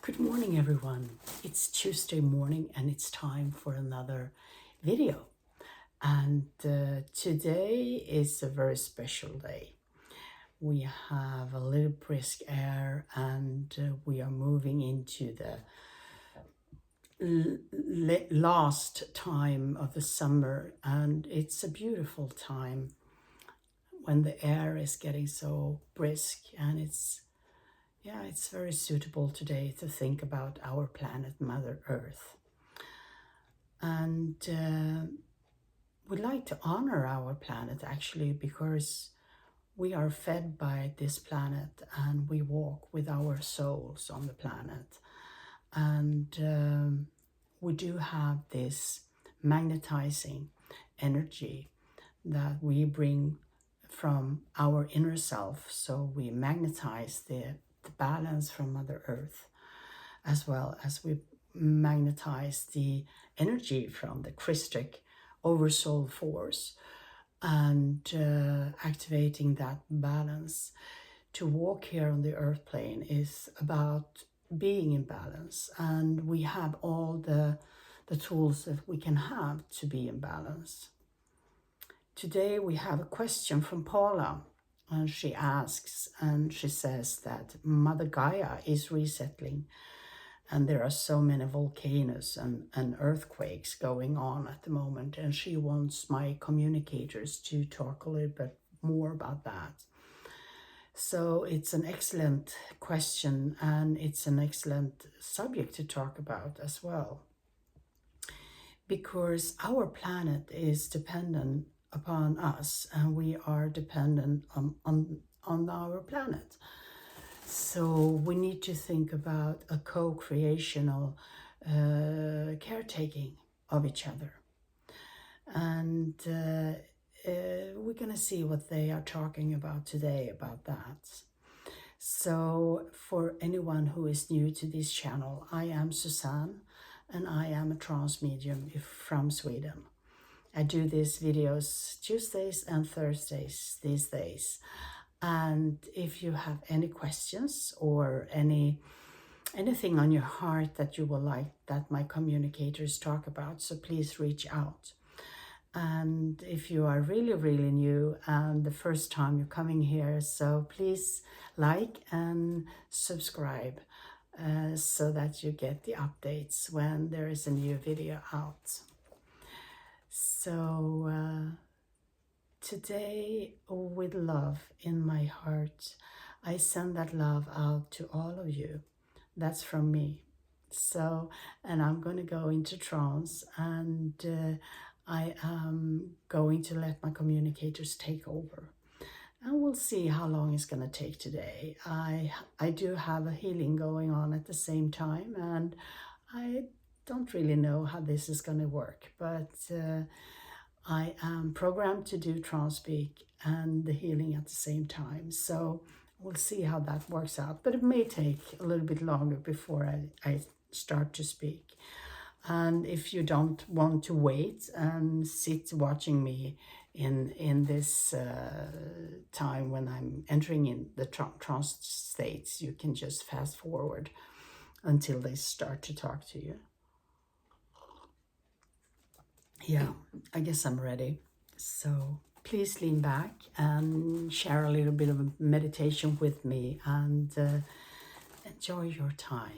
Good morning, everyone. It's Tuesday morning and it's time for another video. And today is a very special day. We have a little brisk air and we are moving into the last time of the summer. And it's a beautiful time when the air is getting so brisk, and it's very suitable today to think about our planet, Mother Earth. And we'd like to honor our planet actually, because we are fed by this planet and we walk with our souls on the planet. And we do have this magnetizing energy that we bring from our inner self. So we magnetize the balance from Mother Earth, as well as we magnetize the energy from the Christic oversoul force, and activating that balance. To walk here on the earth plane is about being in balance, and we have all the tools that we can have to be in balance. Today we have a question from Paula, and she asks, and she says that Mother Gaia is resettling, and there are so many volcanoes and earthquakes going on at the moment, and she wants my communicators to talk a little bit more about that. So it's an excellent question, and it's an excellent subject to talk about as well, because our planet is dependent upon us, and we are dependent on our planet. So we need to think about a co-creational caretaking of each other. And we're going to see what they are talking about today about that. So for anyone who is new to this channel, I am Susanne, and I am a trance medium from Sweden. I do these videos Tuesdays and Thursdays these days. And if you have any questions or anything on your heart that you would like that my communicators talk about, so please reach out. And if you are really, really new and the first time you're coming here, so please like and subscribe so that you get the updates when there is a new video out. So today, with love in my heart, I send that love out to all of you. That's from me. So, and I'm going to go into trance, and I am going to let my communicators take over. And we'll see how long it's going to take today. I do have a healing going on at the same time, and I don't really know how this is going to work, but I am programmed to do trance speak and the healing at the same time. So we'll see how that works out. But it may take a little bit longer before I start to speak. And if you don't want to wait and sit watching me in this time when I'm entering in the trance states, you can just fast forward until they start to talk to you. Yeah, I guess I'm ready. So please lean back and share a little bit of a meditation with me, and enjoy your time.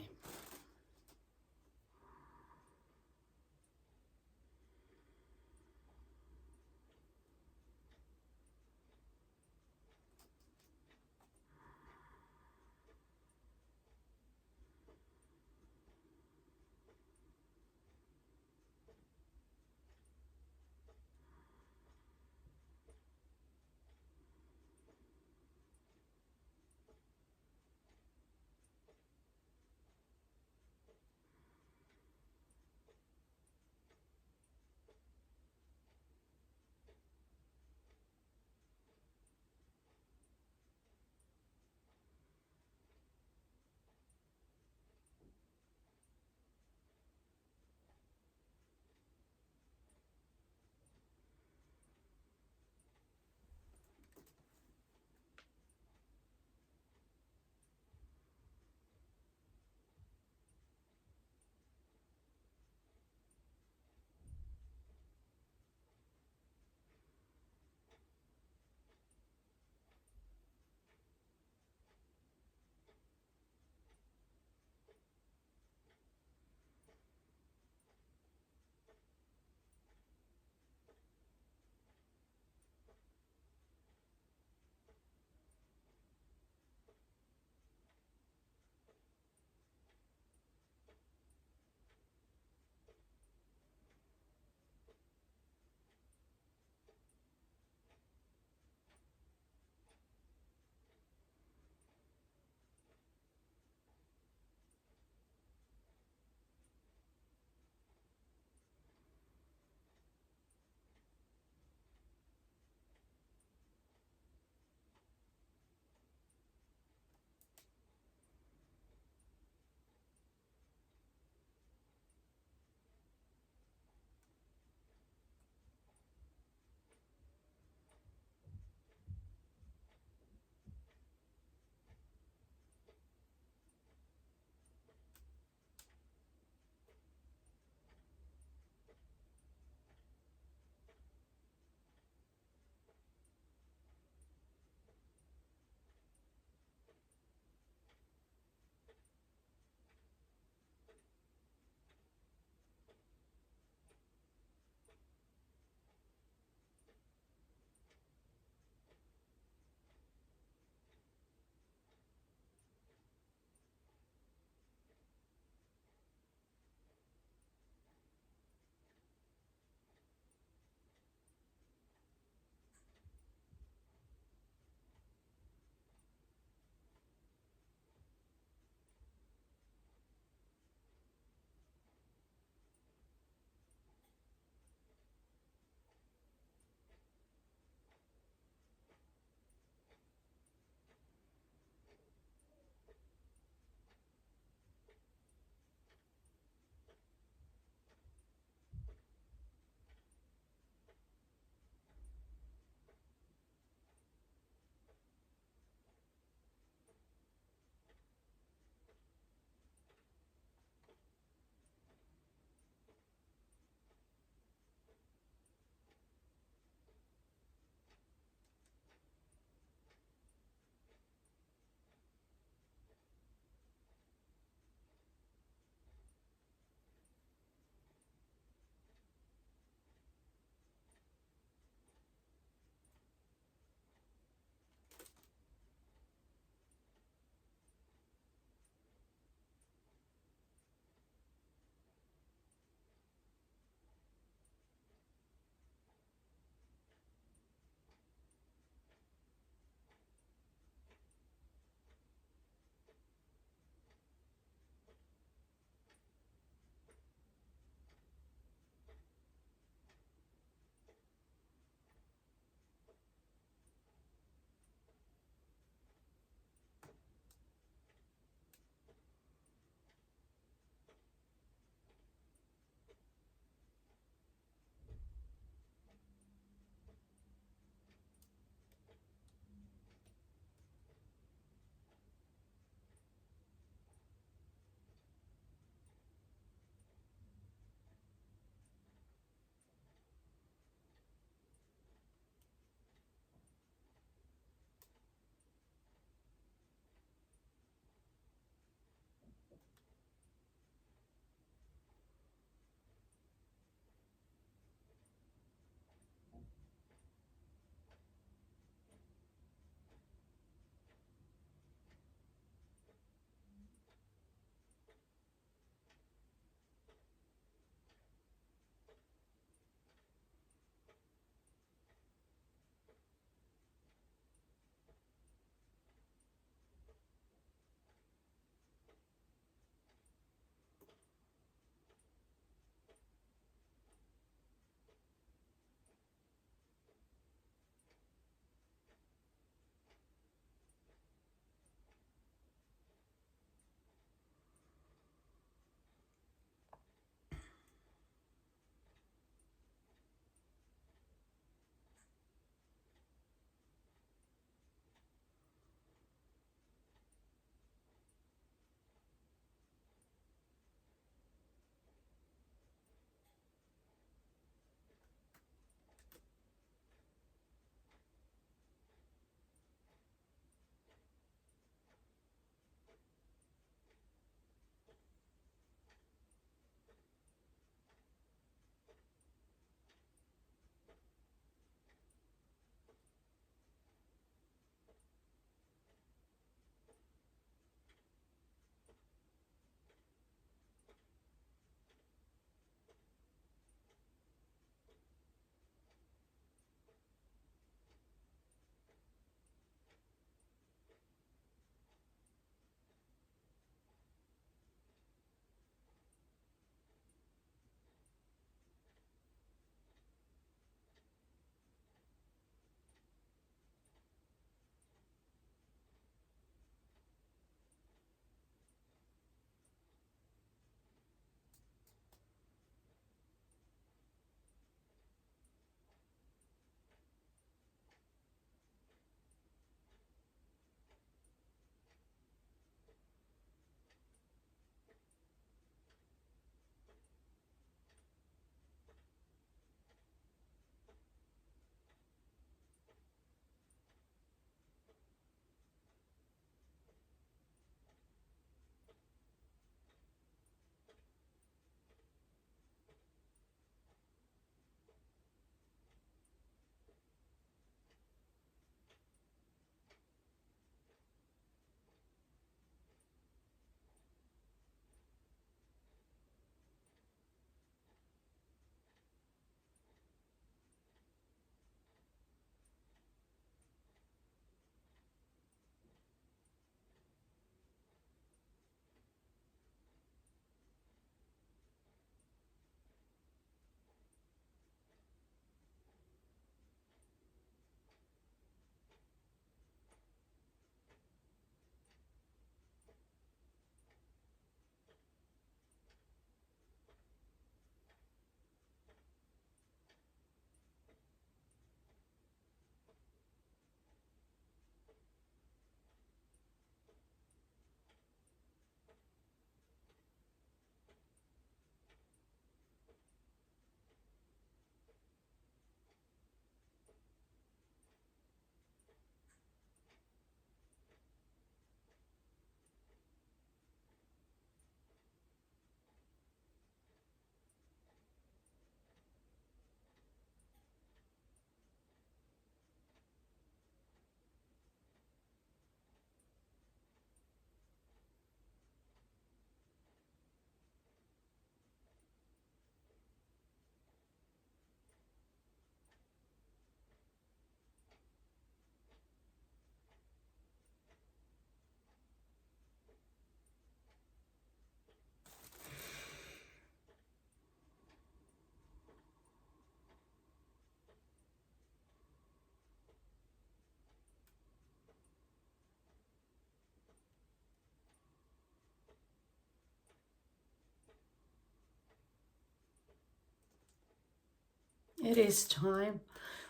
It is time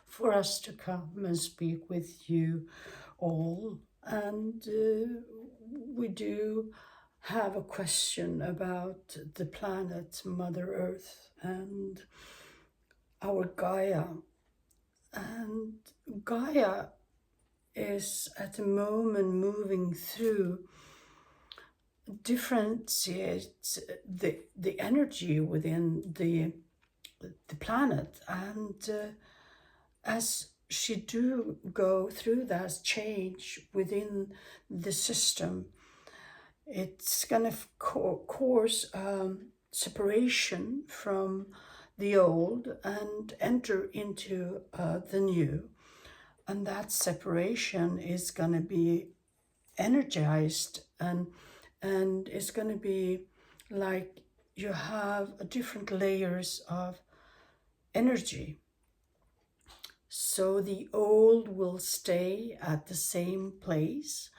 for us to come and speak with you all. And we do have a question about the planet Mother Earth and our Gaia. And Gaia is at the moment moving through differentiate the energy within the planet, and as she do go through that change within the system, it's gonna cause separation from the old and enter into the new, and that separation is gonna be energized, and it's gonna be like you have different layers of energy. So the old will stay at the same place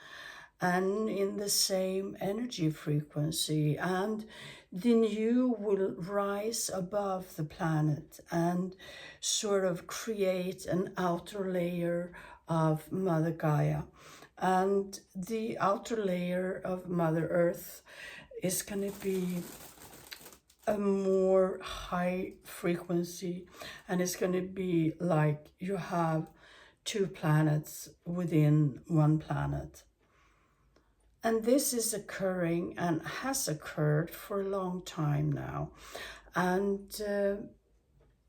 and in the same energy frequency, and the new will rise above the planet and sort of create an outer layer of Mother Gaia. And the outer layer of Mother Earth is going to be a more high frequency, and it's going to be like you have two planets within one planet. And this is occurring and has occurred for a long time now. And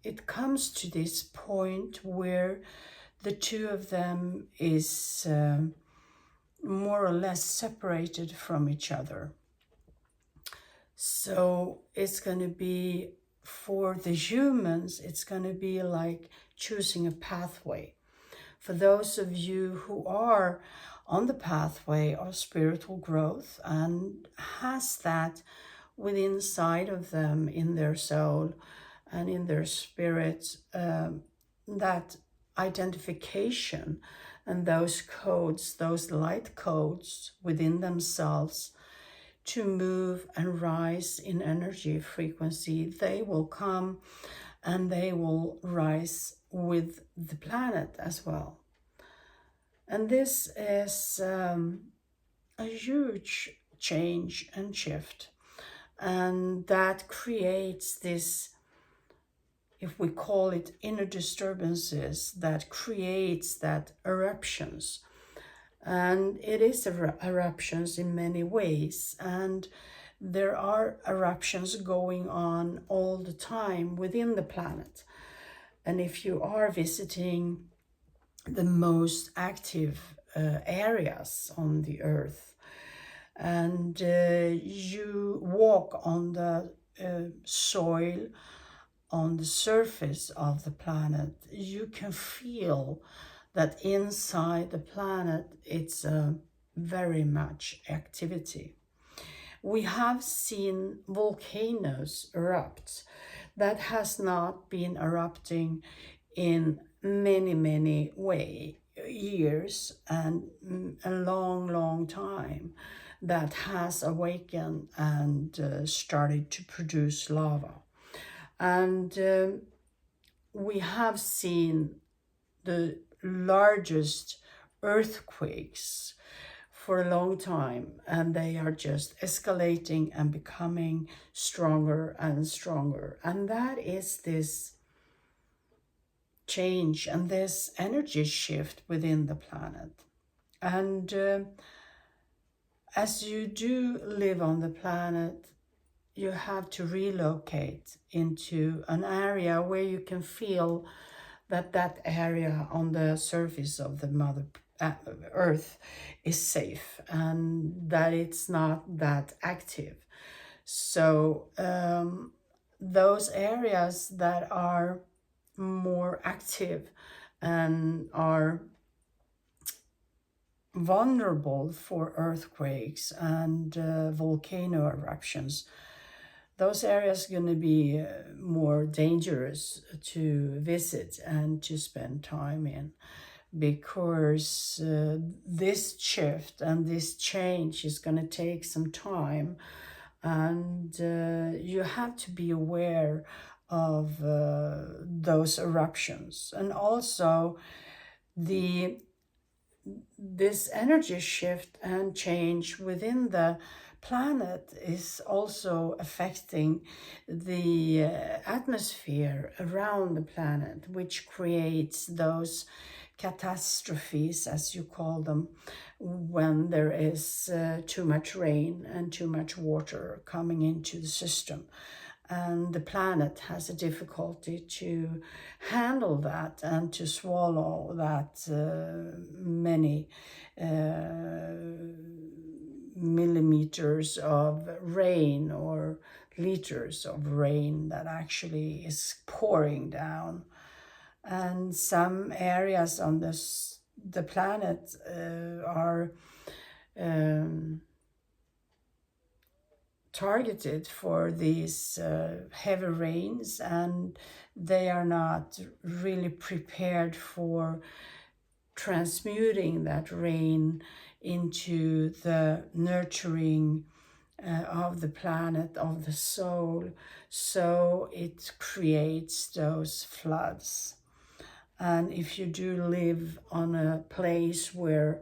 it comes to this point where the two of them is more or less separated from each other. So it's going to be, for the humans, it's going to be like choosing a pathway. For those of you who are on the pathway of spiritual growth and has that within inside of them, in their soul and in their spirit, that identification and those codes, those light codes within themselves to move and rise in energy frequency, they will come and they will rise with the planet as well. And this is a huge change and shift, and that creates this, if we call it inner disturbances, that creates that eruptions. And it is eruptions in many ways, and there are eruptions going on all the time within the planet. And if you are visiting the most active areas on the earth, and you walk on the soil, on the surface of the planet, you can feel that inside the planet it's very much activity. We have seen volcanoes erupt that has not been erupting in many years, and a long time, that has awakened and started to produce lava. And we have seen the largest earthquakes for a long time, and they are just escalating and becoming stronger and stronger. And that is this change and this energy shift within the planet. And as you do live on the planet, you have to relocate into an area where you can feel that that area on the surface of the Mother Earth is safe and that it's not that active. So those areas that are more active and are vulnerable for earthquakes and volcano eruptions, those areas are going to be more dangerous to visit and to spend time in, because this shift and this change is going to take some time, and you have to be aware of those eruptions. And also this energy shift and change within the planet is also affecting the atmosphere around the planet, which creates those catastrophes, as you call them, when there is too much rain and too much water coming into the system. And the planet has a difficulty to handle that and to swallow that many millimeters of rain or liters of rain that actually is pouring down. And some areas on the planet are targeted for these heavy rains, and they are not really prepared for transmuting that rain into the nurturing of the planet, of the soul. So it creates those floods. And if you do live on a place where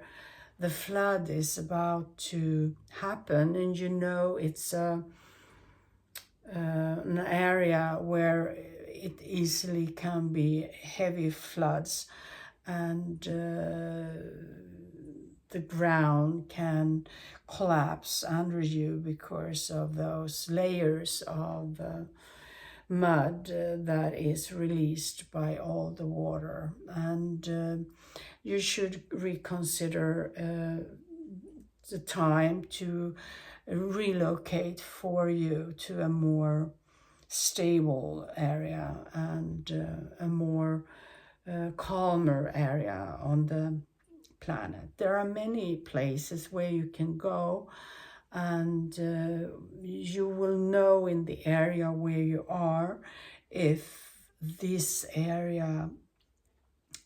the flood is about to happen, and you know it's an area where it easily can be heavy floods, and the ground can collapse under you because of those layers of mud that is released by all the water. And you should reconsider the time to relocate for you to a more stable area and a more calmer area on the planet. There are many places where you can go, and you will know in the area where you are if this area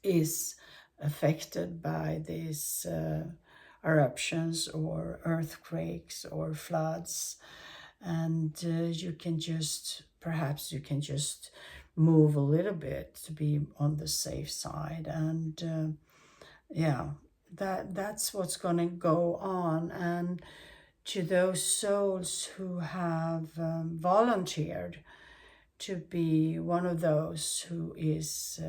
is affected by these eruptions or earthquakes or floods. And you can just, perhaps you can just move a little bit to be on the safe side. And yeah, that's what's going to go on. And to those souls who have volunteered to be one of those who is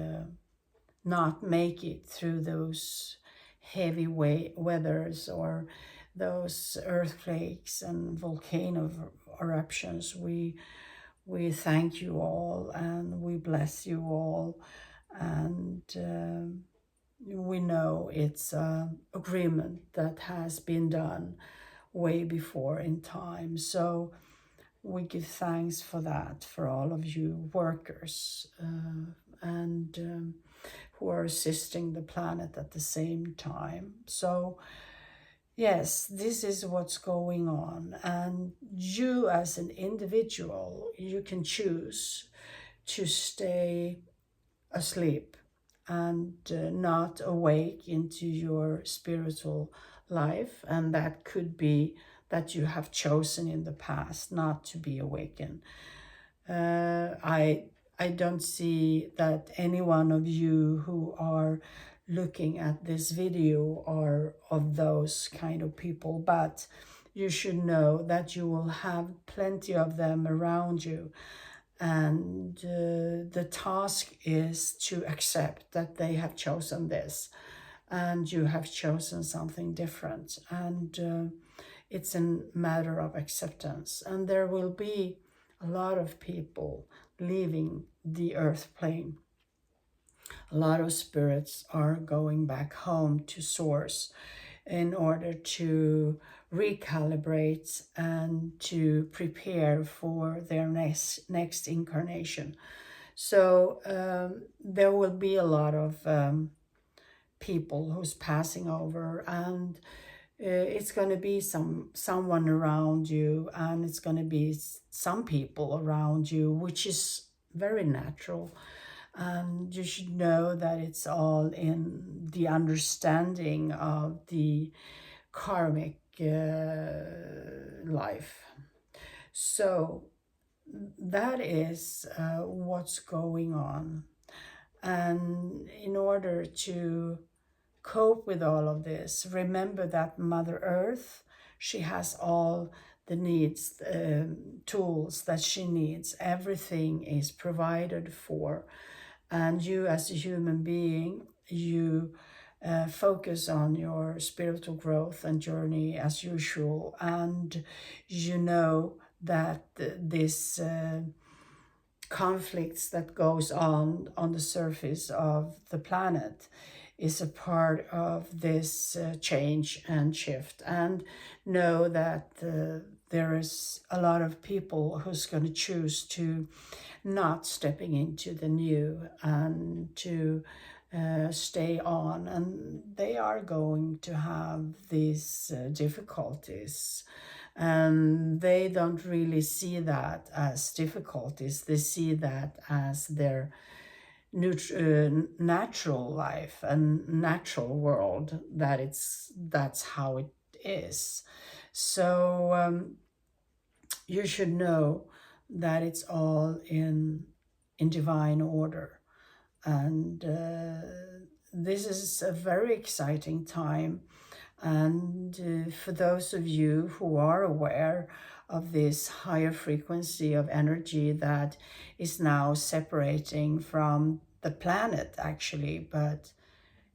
not make it through those heavy weathers or those earthquakes and volcano eruptions, we thank you all and we bless you all. And we know it's an agreement that has been done way before in time. So we give thanks for that, for all of you workers and who are assisting the planet at the same time. So yes, this is what's going on. And you as an individual, you can choose to stay asleep and not awake into your spiritual life. And that could be that you have chosen in the past not to be awakened. I don't see that any one of you who are looking at this video are of those kind of people, but you should know that you will have plenty of them around you. And the task is to accept that they have chosen this and you have chosen something different. And it's a matter of acceptance. And there will be a lot of people leaving the earth plane. A lot of spirits are going back home to source in order to recalibrate and to prepare for their next incarnation. So there will be a lot of people who's passing over, and it's going to be someone around you, and it's going to be some people around you, which is very natural. And you should know that it's all in the understanding of the karmic life. So that is what's going on. And in order to cope with all of this, remember that Mother Earth, she has all the needs, tools that she needs. Everything is provided for. And you as a human being, you focus on your spiritual growth and journey as usual. And you know that this conflicts that goes on the surface of the planet is a part of this change and shift, and know that there is a lot of people who's going to choose to not stepping into the new and to stay on, and they are going to have these difficulties, and they don't really see that as difficulties. They see that as their natural life and natural world, that's how it is. So you should know that it's all in divine order, and this is a very exciting time. And for those of you who are aware of this higher frequency of energy that is now separating from the planet, actually, but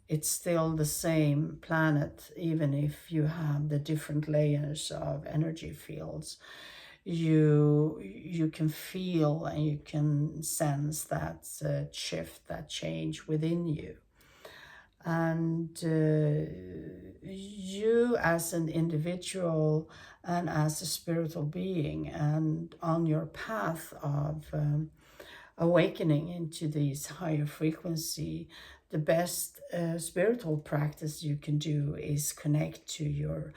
it's still the same planet, even if you have the different layers of energy fields, you can feel and you can sense that shift, that change within you. And you as an individual and as a spiritual being and on your path of awakening into these higher frequency, the best spiritual practice you can do is connect to your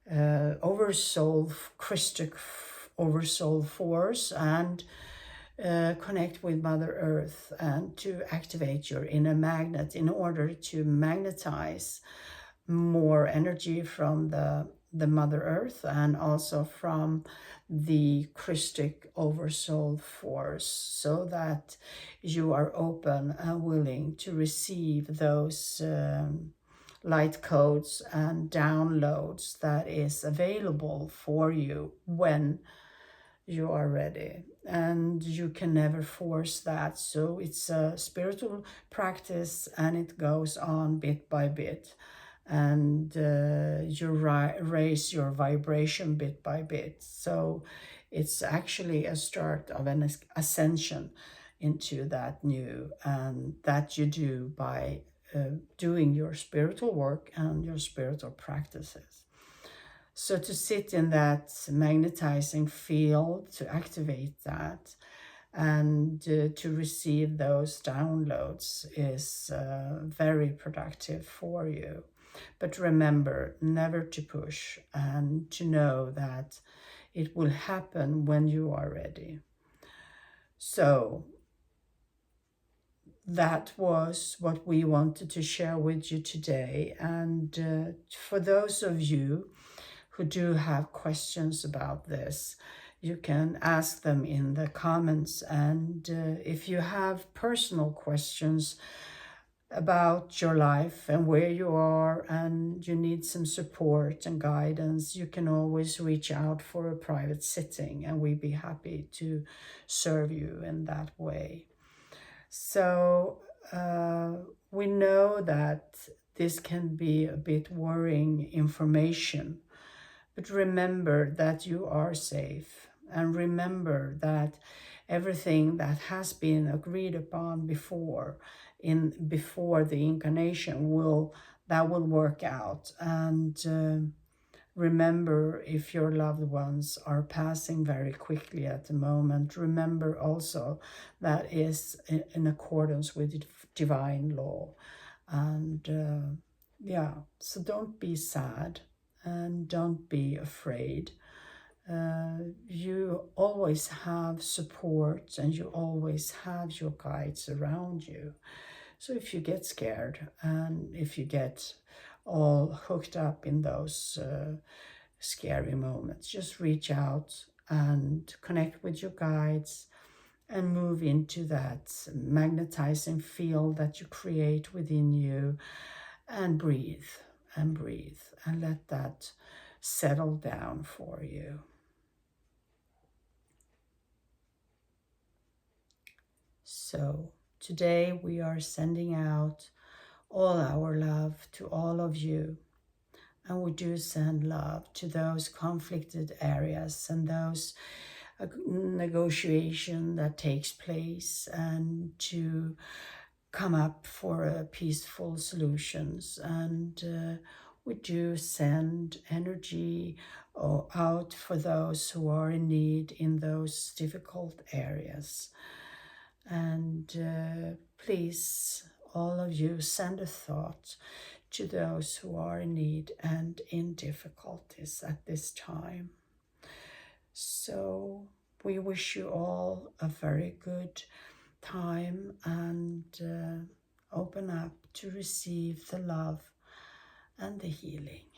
oversoul, Christic oversoul force, and connect with Mother Earth, and to activate your inner magnet in order to magnetize more energy from the Mother Earth and also from the Christic oversoul force, so that you are open and willing to receive those light codes and downloads that is available for you when you are ready. And you can never force that. So it's a spiritual practice, and it goes on bit by bit, and you raise your vibration bit by bit. So it's actually a start of an ascension into that new, and that you do by doing your spiritual work and your spiritual practices. So to sit in that magnetizing field, to activate that, and to receive those downloads is very productive for you. But remember, never to push, and to know that it will happen when you are ready. So that was what we wanted to share with you today. And for those of you who do have questions about this, you can ask them in the comments. And if you have personal questions about your life and where you are, and you need some support and guidance, you can always reach out for a private sitting, and we'd be happy to serve you in that way. So we know that this can be a bit worrying information, but remember that you are safe, and remember that everything that has been agreed upon before the incarnation will work out. And remember, if your loved ones are passing very quickly at the moment, remember also that is in accordance with divine law. And yeah, so don't be sad and don't be afraid. You always have support, and you always have your guides around you. So if you get scared, and if you get all hooked up in those scary moments, just reach out and connect with your guides and move into that magnetizing field that you create within you, and breathe and breathe and let that settle down for you. So today we are sending out all our love to all of you. And we do send love to those conflicted areas and those negotiation that takes place, and to come up for peaceful solutions. And we do send energy out for those who are in need in those difficult areas. And please, all of you, send a thought to those who are in need and in difficulties at this time. So we wish you all a very good time, and open up to receive the love and the healing.